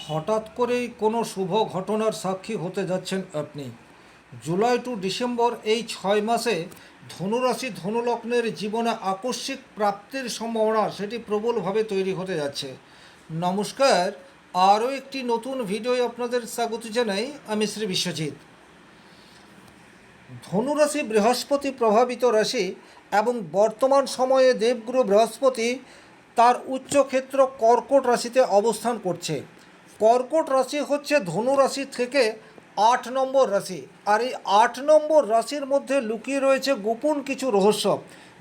হঠাৎ করেই কোনো শুভ ঘটনার সাক্ষী হতে যাচ্ছেন আপনি। জুলাই টু ডিসেম্বর এই 6 মাসে ধনুরাশি ধনুলগ্নের জীবনে আকস্মিক প্রাপ্তির সম্ভাবনা সেটি প্রবলভাবে তৈরি হতে যাচ্ছে। নমস্কার, আরও একটি নতুন ভিডিওয় আপনাদের স্বাগত জানাই। আমি শ্রী বিশ্বজিৎ। ধনুরাশি বৃহস্পতি প্রভাবিত রাশি এবং বর্তমান সময়ে দেবগুরু বৃহস্পতি তার উচ্চক্ষেত্র কর্কট রাশিতে অবস্থান করছে। কর্কট রাশি হচ্ছে ধনু রাশি থেকে 8 নম্বর রাশি, আর এই 8 নম্বর রাশির মধ্যে লুকিয়ে রয়েছে গোপন কিছু রহস্য,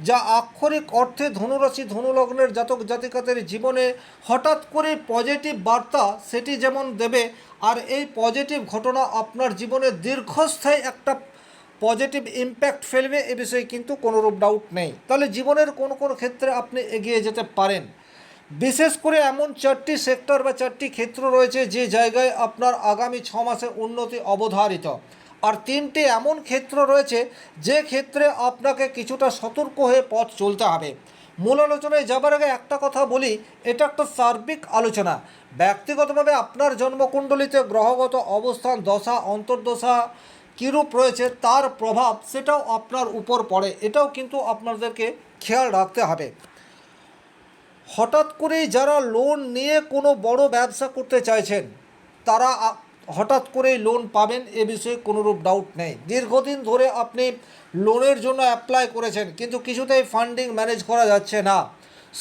যা আক্ষরিক অর্থে ধনুরাশি ধনুলগ্নের জাতক জাতিকাদের জীবনে হঠাৎ করে পজিটিভ বার্তা সেটি যেমন দেবে, আর এই পজিটিভ ঘটনা আপনার জীবনে দীর্ঘস্থায়ী একটা পজিটিভ ইম্প্যাক্ট ফেলবে, এ বিষয়ে কিন্তু কোনোরূপ ডাউট নেই। তাহলে জীবনের কোন কোন ক্ষেত্রে আপনি এগিয়ে যেতে পারেন। বিশেষ করে এমন 4টি সেক্টর বা 4টি ক্ষেত্র রয়েছে যে জায়গায় আপনার আগামী 6 মাসে উন্নতি অবধারিত, আর 3টি এমন ক্ষেত্র রয়েছে যে ক্ষেত্রে আপনাকে কিছুটা সতর্ক হয়ে পথ চলতে হবে। মূল আলোচনায় যাবার আগে একটা কথা বলি, এটা একটা সার্বিক আলোচনা। ব্যক্তিগতভাবে আপনার জন্মকুণ্ডলিতে গ্রহগত অবস্থান, দশা, অন্তর্দশা কীরূপ রয়েছে তার প্রভাব সেটাও আপনার উপর পড়ে, এটাও কিন্তু আপনাদেরকে খেয়াল রাখতে হবে। হঠাৎ করেই যারা লোন নিয়ে কোনো বড় ব্যবসা করতে চাইছেন তারা হঠাৎ করেই লোন পাবেন, এ বিষয়ে কোনোরূপ ডাউট নেই। দীর্ঘদিন ধরে আপনি লোনের জন্য অ্যাপ্লাই করেছেন কিন্তু কিছুতেই ফান্ডিং ম্যানেজ করা যাচ্ছে না,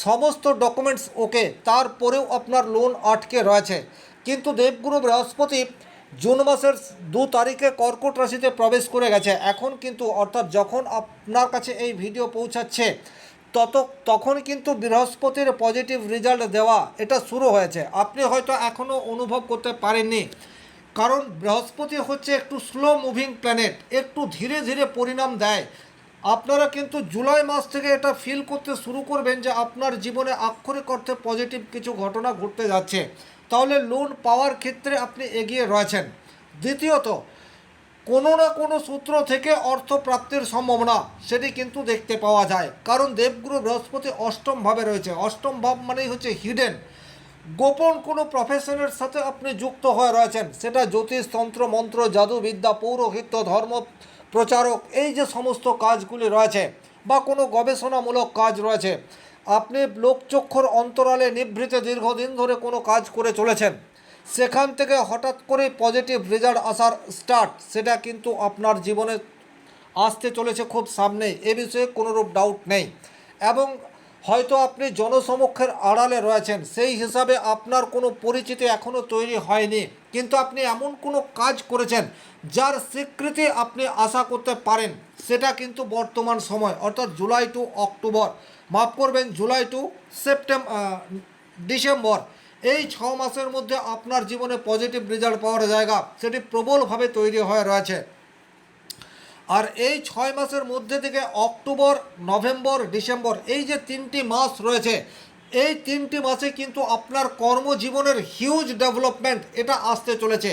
সমস্ত ডকুমেন্টস ওকে, তারপরেও আপনার লোন আটকে রয়েছে। কিন্তু দেবগুরু বৃহস্পতি জুন মাসের 2 তারিখে কর্কট রাশিতে প্রবেশ করে গেছে। এখন কিন্তু অর্থাৎ যখন আপনার কাছে এই ভিডিও পৌঁছাচ্ছে তখন কিন্তু বৃহস্পতির পজিটিভ রেজাল্ট দেওয়া এটা শুরু হয়েছে। আপনি হয়তো এখনও অনুভব করতে পারেননি, কারণ বৃহস্পতি হচ্ছে একটু স্লো মুভিং প্ল্যানেট, একটু ধীরে ধীরে পরিণাম দেয়। আপনারা কিন্তু জুলাই মাস থেকে এটা ফিল করতে শুরু করবেন যে আপনার জীবনে আক্ষরিক অর্থে পজিটিভ কিছু ঘটনা ঘটতে যাচ্ছে। তাহলে লোন পাওয়ার ক্ষেত্রে আপনি এগিয়ে রয়েছেন। দ্বিতীয়ত, কোনো না কোনো সূত্র থেকে অর্থ প্রাপ্তির সম্ভাবনা সেটি কিন্তু দেখতে পাওয়া যায়, কারণ দেবগুরু বৃহস্পতি অষ্টমভাবে রয়েছে। অষ্টম ভাব মানেই হচ্ছে হিডেন, গোপন কোনো প্রফেশনের সাথে আপনি যুক্ত হয়ে রয়েছেন, সেটা জ্যোতিষ, তন্ত্র, মন্ত্র, জাদুবিদ্যা, পৌরোহিত্য, ধর্ম প্রচারক, এই যে সমস্ত কাজগুলি রয়েছে, বা কোনো গবেষণামূলক কাজ রয়েছে। আপনি লোকচক্ষুর অন্তরালে নিভৃতে দীর্ঘদিন ধরে কোনো কাজ করে চলেছেন, সেখান থেকে হঠাৎ করে পজিটিভ রেজাল্ট আসার স্টার্ট সেটা কিন্তু আপনার জীবনে আসতে চলেছে খুব সামনে, এ বিষয়ে কোনোরূপ ডাউট নেই। এবং হয়তো আপনি জনসমক্ষের আড়ালে রয়েছেন, সেই হিসাবে আপনার কোনো পরিচিতি এখনও তৈরি হয়নি, কিন্তু আপনি এমন কোনো কাজ করেছেন যার স্বীকৃতি আপনি আশা করতে পারেন, সেটা কিন্তু বর্তমান সময় অর্থাৎ জুলাই টু অক্টোবর, মাফ করবেন জুলাই টু ডিসেম্বর, এই 6 মাসের মধ্যে আপনার জীবনে পজিটিভ রেজাল্ট পাওয়ার জায়গা সেটি প্রবলভাবে তৈরি হয়ে রয়েছে। আর এই 6 মাসের মধ্যে থেকে অক্টোবর, নভেম্বর, ডিসেম্বর, এই যে 3টি মাস রয়েছে, এই 3টি মাসে কিন্তু আপনার কর্মজীবনের হিউজ ডেভেলপমেন্ট এটা আসতে চলেছে।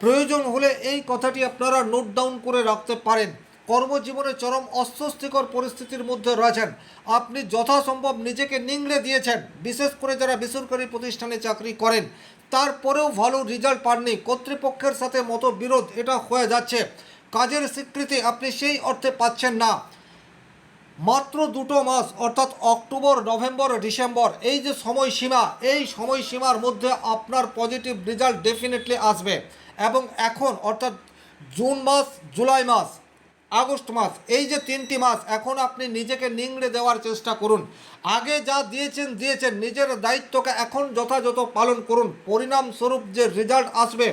প্রয়োজন হলে এই কথাটি আপনারা নোট ডাউন করে রাখতে পারেন। কর্মজীবনে চরম অস্বস্তিকর পরিস্থিতির মধ্যে রয়েছেন, আপনি যথাসম্ভব নিজেকে নিংড়ে দিয়েছেন, বিশেষ করে যারা বেসরকারি প্রতিষ্ঠানে চাকরি করেন, তারপরেও ভালো রেজাল্ট পাননি, কর্তৃপক্ষের সাথে মতবিরোধ এটা হয়ে যাচ্ছে, কাজের স্বীকৃতি আপনি সেই অর্থে পাচ্ছেন না। মাত্র 2টো মাস অর্থাৎ অক্টোবর, নভেম্বর, ডিসেম্বর, এই যে সময়সীমা, এই সময়সীমার মধ্যে আপনার পজিটিভ রেজাল্ট ডেফিনেটলি আসবে। এবং এখন অর্থাৎ জুন মাস, জুলাই মাস, আগস্ট মাস, এই যে 3টি মাস, এখন আপনি নিজেকে নিংড়ে দেওয়ার চেষ্টা করুন। আগে যা দিয়েছেন, নিজের দায়িত্বকে এখন যথাযথ পালন করুন। পরিণামস্বরূপ যে রেজাল্ট আসবে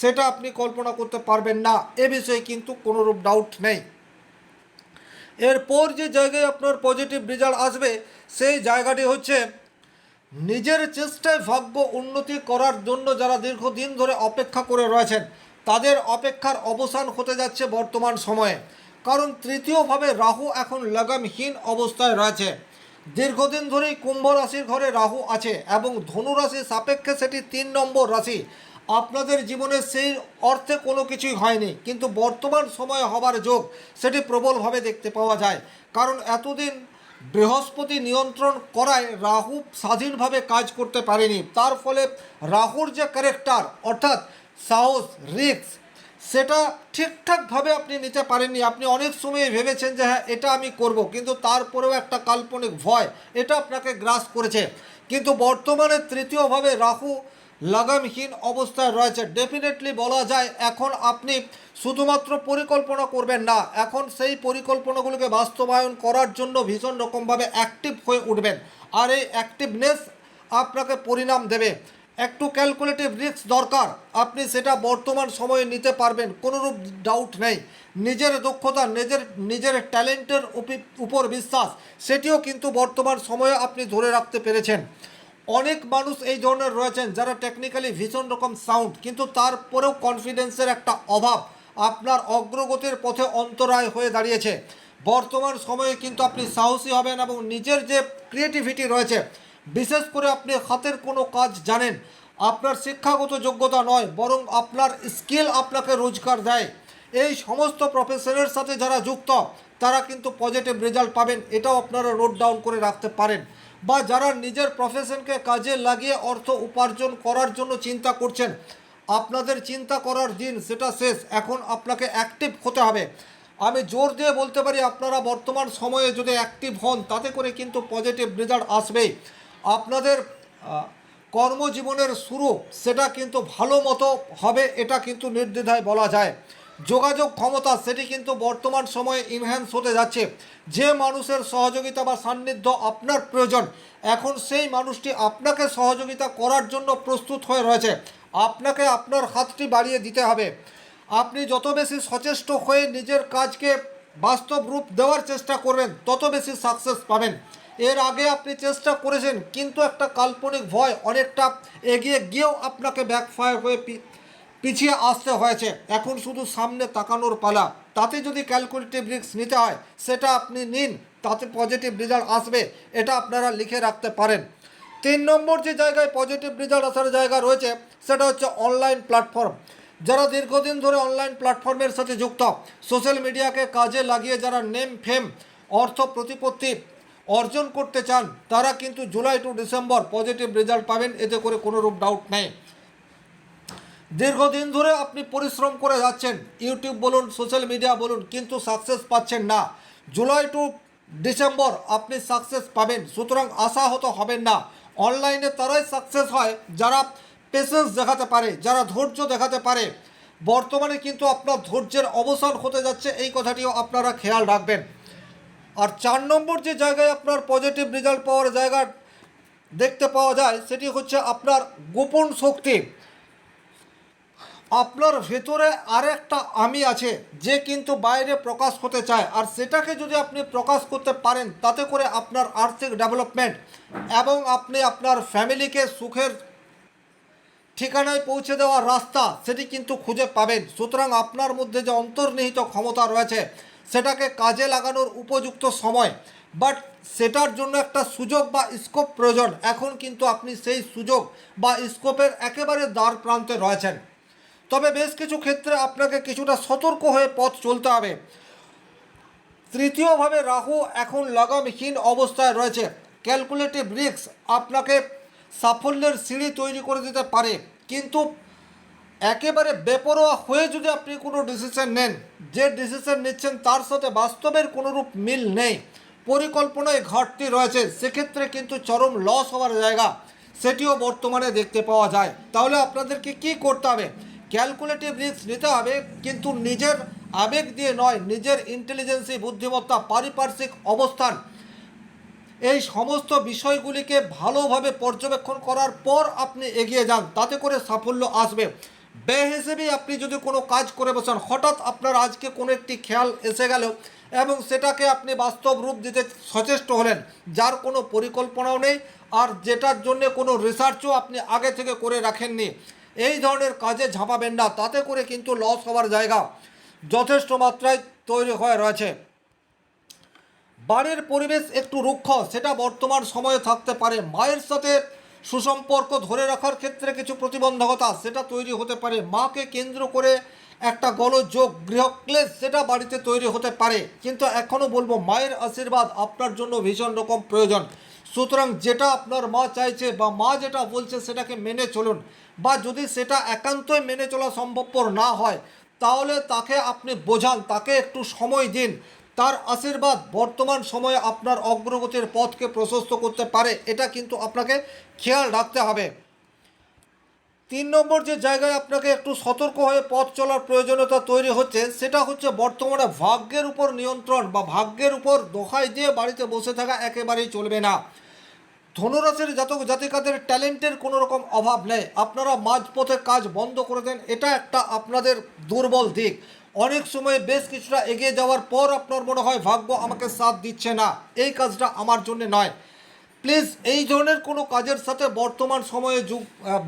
সেটা আপনি কল্পনা করতে পারবেন না, এ বিষয়ে কিন্তু কোনোরূপ ডাউট নেই। এরপর যে জায়গায় আপনার পজিটিভ রেজাল্ট আসবে সেই জায়গাটি হচ্ছে নিজের চেষ্টায় ভাগ্য উন্নতি করার জন্য যারা দীর্ঘদিন ধরে অপেক্ষা করে রয়েছেন, তাদের অপেক্ষার অবসান হতে যাচ্ছে বর্তমান সময়ে। কারণ তৃতীয়ভাবে রাহু এখন লাগামহীন অবস্থায় রয়েছে। দীর্ঘদিন ধরেই কুম্ভ রাশির ঘরে রাহু আছে এবং ধনু রাশির সাপেক্ষে সেটি 3 নম্বর রাশি। আপনাদের জীবনে সেই অর্থে কোনো কিছুই হয়নি, কিন্তু বর্তমান সময়ে হবার যোগ সেটি প্রবলভাবে দেখতে পাওয়া যায়। কারণ এতদিন বৃহস্পতি নিয়ন্ত্রণ করায় রাহু স্বাধীনভাবে কাজ করতে পারেনি, তার ফলে রাহুর যে ক্যারেক্টার অর্থাৎ সাহস, রিস্ক, সেটা ঠিকঠাকভাবে আপনি নিতে পারেননি। আপনি অনেক সময় ভেবেছেন যে হ্যাঁ এটা আমি করব, কিন্তু তারপরেও একটা কাল্পনিক ভয় এটা আপনাকে গ্রাস করেছে। কিন্তু বর্তমানে তৃতীয়ভাবে রাহু লাগামহীন অবস্থায় রয়েছে। ডেফিনেটলি বলা যায় এখন আপনি শুধুমাত্র পরিকল্পনা করবেন না, এখন সেই পরিকল্পনাগুলোকে বাস্তবায়ন করার জন্য ভীষণ রকমভাবে অ্যাক্টিভ হয়ে উঠবেন। আর এই অ্যাক্টিভনেস আপনাকে পরিণাম দেবে। একটু ক্যালকুলেটিভ রিস্ক দরকার, আপনি সেটা বর্তমান সময়ে নিতে পারবেন, কোনোরূপ ডাউট নেই। নিজের দক্ষতা, নিজের ট্যালেন্টের উপর বিশ্বাস, সেটিও কিন্তু বর্তমান সময়ে আপনি ধরে রাখতে পেরেছেন। অনেক মানুষ এই ধরনের রয়েছেন যারা টেকনিক্যালি ভীষণ রকম সাউন্ড, কিন্তু তারপরেও কনফিডেন্সের একটা অভাব আপনার অগ্রগতির পথে অন্তরায় হয়ে দাঁড়িয়েছে। বর্তমান সময়ে কিন্তু আপনি সাহসী হবেন এবং নিজের যে ক্রিয়েটিভিটি রয়েছে, বিশেষ করে আপনি হাতের কোনো কাজ জানেন, আপনার শিক্ষাগত যোগ্যতা নয় বরং আপনার স্কিল আপনাকে রোজগার দেয়, এই সমস্ত প্রফেশনের সাথে যারা যুক্ত তারা কিন্তু পজিটিভ রেজাল্ট পাবেন, এটাও আপনারা নোট ডাউন করে রাখতে পারেন। বা যারা নিজের প্রফেশনকে কাজে লাগিয়ে অর্থ উপার্জন করার জন্য চিন্তা করছেন, আপনাদের চিন্তা করার দিন সেটা শেষ, এখন আপনাকে অ্যাক্টিভ হতে হবে। আমি জোর দিয়ে বলতে পারি আপনারা বর্তমান সময়ে যদি অ্যাক্টিভ হন তাতে করে কিন্তু পজিটিভ রেজাল্ট আসবেই। আপনাদের কর্মজীবনের শুরু সেটা কিন্তু ভালো মতো হবে, এটা কিন্তু নির্দ্বিধায় বলা যায়। যোগাযোগ ক্ষমতা সেটি কিন্তু বর্তমান সময়ে ইনহ্যান্স হতে যাচ্ছে। যে মানুষের সহযোগিতা বা সান্নিধ্য আপনার প্রয়োজন, এখন সেই মানুষটি আপনাকে সহযোগিতা করার জন্য প্রস্তুত হয়ে রয়েছে। আপনাকে আপনার হাতটি বাড়িয়ে দিতে হবে। আপনি যত বেশি সচেষ্ট হয়ে নিজের কাজকে বাস্তব রূপ দেওয়ার চেষ্টা করবেন তত বেশি সাকসেস পাবেন। এর আগে আপনি চেষ্টা করেছেন কিন্তু একটা কাল্পনিক ভয় অনেকটা এগিয়ে গিয়েও আপনাকে ব্যাকফায়ার হয়ে পিছিয়ে আসতে হয়েছে। এখন শুধু সামনে তাকানোর পালা, তাতে যদি ক্যালকুলেটিভ রিস্ক নিতে হয় সেটা আপনি নিন, তাতে পজিটিভ রেজাল্ট আসবে, এটা আপনারা লিখে রাখতে পারেন। 3 নম্বর যে জায়গায় পজিটিভ রেজাল্ট আসার জায়গা রয়েছে সেটা হচ্ছে অনলাইন প্ল্যাটফর্ম। যারা দীর্ঘদিন ধরে অনলাইন প্ল্যাটফর্মের সাথে যুক্ত, সোশ্যাল মিডিয়াকে কাজে লাগিয়ে যারা নেম ফেম অর্থ প্রতিপত্তি অর্জন করতে চান, তারা কিন্তু July to December positive result পাবেন, এতে করে কোনোরূপ ডাউট নেই। দীর্ঘদিন ধরে আপনি পরিশ্রম করে যাচ্ছেন, ইউটিউব বলুন, সোশ্যাল মিডিয়া বলুন, কিন্তু সাকসেস পাচ্ছেন না। জুলাই টু ডিসেম্বর আপনি সাকসেস পাবেন, সুতরাং আশাহত হবেন না। অনলাইনে তারাই সাকসেস হয় যারা পেশেন্স দেখাতে পারে, যারা ধৈর্য দেখাতে পারে। বর্তমানে কিন্তু আপনার ধৈর্যের অবসান হতে যাচ্ছে, এই কথাটিও আপনারা খেয়াল রাখবেন। আর 4 নম্বর যে জায়গায় আপনার পজিটিভ রেজাল্ট পাওয়ার জায়গা দেখতে পাওয়া যায় সেটি হচ্ছে আপনার গোপন শক্তি। আপনার ভেতরে আরেকটা আমি আছে যে কিন্তু বাইরে প্রকাশ হতে চায়, আর সেটাকে যদি আপনি প্রকাশ করতে পারেন তাতে করে আপনার আর্থিক ডেভেলপমেন্ট এবং আপনি আপনার ফ্যামিলিকে সুখের ঠিকানায় পৌঁছে দেওয়ার রাস্তা সেটি কিন্তু খুঁজে পাবেন। সুতরাং আপনার মধ্যে যে অন্তর্নিহিত ক্ষমতা রয়েছে সেটাকে কাজে লাগানোর উপযুক্ত সময়, বাট সেটার জন্য একটা সুযোগ বা স্কোপ প্রয়োজন। এখন কিন্তু আপনি সেই সুযোগ বা স্কোপের একেবারে দ্বার প্রান্তে রয়েছেন। তবে বেশ কিছু ক্ষেত্রে আপনাকে কিছুটা সতর্ক হয়ে পথ চলতে হবে। তৃতীয়ভাবে রাহু এখন লাগামহীন অবস্থায় রয়েছে। ক্যালকুলেটিভ রিস্ক আপনাকে সাফল্যের সিঁড়ি তৈরি করে দিতে পারে, কিন্তু একেবারে বেপরোয়া হয়ে যদি আপনি কোনো ডিসিশন নেন, যে ডিসিশন নিচ্ছেন তার সাথে বাস্তবের কোনোরূপ মিল নেই, পরিকল্পনায় ঘাটতি রয়েছে, সেক্ষেত্রে কিন্তু চরম লস হওয়ার জায়গা সেটিও বর্তমানে দেখতে পাওয়া যায়। তাহলে আপনাদেরকে কি করতে হবে? ক্যালকুলেটিভ রিস্ক নিতে হবে, কিন্তু নিজের আবেগ দিয়ে নয়, নিজের ইন্টেলিজেন্সি, বুদ্ধিমত্তা, পারিপার্শ্বিক অবস্থান, এই সমস্ত বিষয়গুলিকে ভালোভাবে পর্যবেক্ষণ করার পর আপনি এগিয়ে যান, তাতে করে সাফল্য আসবে। বেহিসেবি আপনি যদি কোনো কাজ করে বসেন, হঠাৎ আপনার আজকে কোনো একটি খেয়াল এসে গেল এবং সেটাকে আপনি বাস্তব রূপ দিতে সচেষ্ট হলেন, যার কোনো পরিকল্পনাও নেই আর যেটার জন্য কোনো রিসার্চও আপনি আগে থেকে করে রাখেননি, এই ধরনের কাজে ঝাঁপাবেন না, তাতে করে কিন্তু লস হওয়ার জায়গা যথেষ্ট মাত্রায় তৈরি হয়ে রয়েছে। বাড়ির পরিবেশ একটু রুক্ষ, সেটা বর্তমান সময়ে থাকতে পারে। মায়ের সাথে সুসম্পর্ক ধরে রাখার ক্ষেত্রে কিছু প্রতিবন্ধকতা সেটা তৈরি হতে পারে, মাকে কেন্দ্র করে একটা গোলযোগ গৃহক্লেশ সেটা বাড়িতে তৈরি হতে পারে। কিন্তু এখনও বলবো মায়ের আশীর্বাদ আপনার জন্য ভীষণ রকম প্রয়োজন। সুতরাং যেটা আপনার মা চাইছে বা মা যেটা বলছে সেটাকে মেনে চলুন, বা যদি সেটা একান্তই মেনে চলা সম্ভবপর না হয় তাহলে তাকে আপনি বোঝান, তাকে একটু সময় দিন। তার আশীর্বাদ বর্তমান সময়ে আপনার অগ্রগতির পথকে প্রশস্ত করতে পারে, এটা কিন্তু আপনাকে খেয়াল রাখতে হবে। 3 নম্বর যে জায়গায় আপনাকে একটু সতর্ক হয়ে পথ চলার প্রয়োজনীয়তা তৈরি হচ্ছে সেটা হচ্ছে বর্তমানে ভাগ্যের উপর নিয়ন্ত্রণ বা ভাগ্যের উপর দোহাই দিয়ে বাড়িতে বসে থাকা একেবারেই চলবে না। ধনুরাশির জাতক জাতিকাদের ট্যালেন্টের কোনো রকম অভাব নেই, আপনারা মাঝপথে কাজ বন্ধ করে দেন, এটা একটা আপনাদের দুর্বল দিক। অনেক সময় বেশ কিছুটা এগিয়ে যাওয়ার পর আপনার মনে হয় ভাগ্য আমাকে সাথ দিচ্ছে না, এই কাজটা আমার জন্য নয়। প্লিজ এই ধরনের কোনো কাজের সাথে বর্তমান সময়ে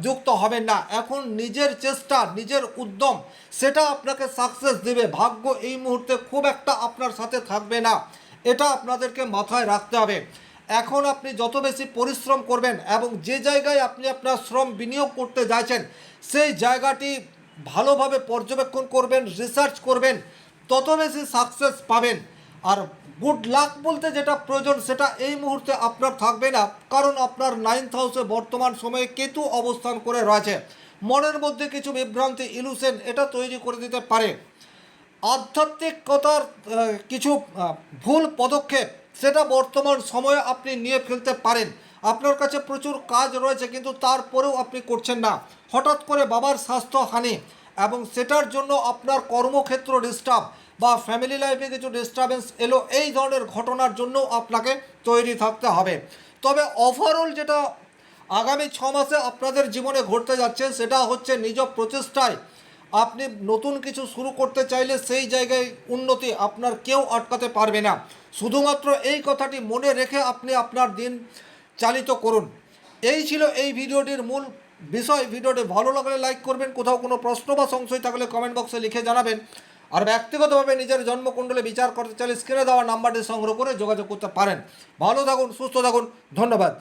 যুক্ত হবেন না। এখন নিজের চেষ্টা, নিজের উদ্যম সেটা আপনাকে সাকসেস দেবে। ভাগ্য এই মুহূর্তে খুব একটা আপনার সাথে থাকবে না, এটা আপনাদেরকে মাথায় রাখতে হবে। এখন আপনি যত বেশি পরিশ্রম করবেন এবং যে জায়গায় আপনি আপনার শ্রম বিনিয়োগ করতে যাচ্ছেন সেই জায়গাটি ভালোভাবে পর্যবেক্ষণ করবেন, রিসার্চ করবেন, তত বেশি সাকসেস পাবেন। আর গুড লাক বলতে যেটা প্রয়োজন সেটা এই মুহূর্তে আপনার থাকবে না, কারণ আপনার 9th হাউসে বর্তমান সময়ে কেতু অবস্থান করে রয়েছে। মনের মধ্যে কিছু বিভ্রান্তি, ইলুশন এটা তৈরি করে দিতে পারে। আধ্যাত্মিকতার কিছু ভুল পদক্ষেপ সেটা বর্তমান সময়ে আপনি নিয়ে ফেলতে পারেন। আপনার কাছে প্রচুর কাজ রয়েছে কিন্তু তারপরেও আপনি করছেন না। হঠাৎ করে বাবার স্বাস্থ্যহানি এবং সেটার জন্য আপনার কর্মক্ষেত্র ডিস্টার্ব বা ফ্যামিলি লাইফে কিছু ডিস্টারবেন্স এলো, এই ধরনের ঘটনার জন্য আপনাকে তৈরি থাকতে হবে। তবে ওভারঅল যেটা আগামী 6 মাসে আপনাদের জীবনে ঘটতে যাচ্ছে সেটা হচ্ছে নিজ প্রচেষ্টায় আপনি নতুন কিছু শুরু করতে চাইলে সেই জায়গায় উন্নতি আপনার কেউ আটকাতে পারবে না। শুধুমাত্র এই কথাটি মনে রেখে আপনি আপনার দিন চালিত করুন। এই ছিল এই ভিডিওটির মূল বিষয়। ভিডিওটি ভালো লাগলে লাইক করবেন, কোথাও কোনো প্রশ্ন বা সংশয় থাকলে কমেন্ট বক্সে লিখে জানাবেন। আর ব্যক্তিগতভাবে নিজের জন্মকুণ্ডলে বিচার করতে চাইলে স্ক্রিনে দেওয়া নাম্বারটি সংগ্রহ করে যোগাযোগ করতে পারেন। ভালো থাকুন, সুস্থ থাকুন, ধন্যবাদ।